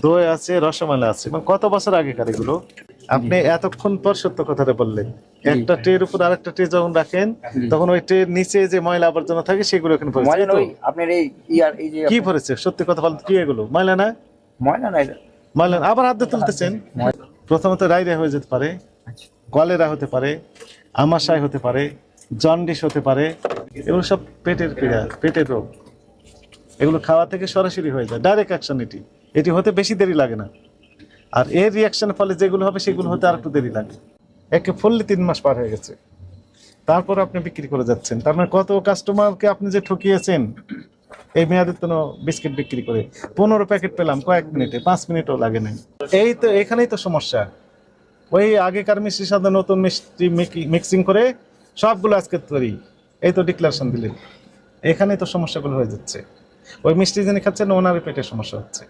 দই আছে, রসমালাই আছে। মানে কত বছর আগেকার এগুলো? আপনি এতক্ষণ পর সত্য কথাটা বললেন। একটা ট্রের উপর আরেকটা ট্রে যখন রাখেন তখন ওই ট্রের নিচে যে ময়লা আবর্জনা থাকে সেগুলো এখানে পড়েছে, ময়লা এই তো? নয় আপনার এই ইয়ার এই যে কি পড়েছে সত্যি কথা বলেন, কি এগুলো? ময়লা না? ময়লা না এটা। ময়লা না। আবার হাত দিয়ে তুলতেছেন। প্রথমত ডায়রিয়া হয়ে যেতে পারে, আচ্ছা কলেরা হতে পারে, আমাশয় হতে পারে, জন্ডিস হতে পারে। এগুলো সব পেটের পীড়া, পেটের রোগ। এগুলো খাওয়া থেকে সরাসরি হয়ে যায়, ডাইরেক্ট অ্যাকশন। এটি এটি হতে বেশি দেরি লাগে না। আর এর রিয়াকশনের ফলে যেগুলো হবে সেগুলো হতে আর একটু দেরি লাগে। একে ফুললি 3 মাস পার হয়ে গেছে, তারপর আপনি বিক্রি করে যাচ্ছেন। তার মানে কত কাস্টমারকে আপনি যে ঠকিয়েছেন এই মেয়াদের কোনো বিস্কিট বিক্রি করে। 15 প্যাকেট পেলাম কয়েক মিনিটে, 5 মিনিটও লাগে নাই। এই তো এখানেই তো সমস্যা। ওই আগেকার মিষ্টির সাথে নতুন মিষ্টি মিক্সিং করে সবগুলো আজকে তৈরি, এই তো ডিক্লারেশন দিলেন। এখানেই তো সমস্যাগুলো হয়ে যাচ্ছে। ওই মিষ্টি যিনি খাচ্ছেন ওনারই পেটের সমস্যা হচ্ছে।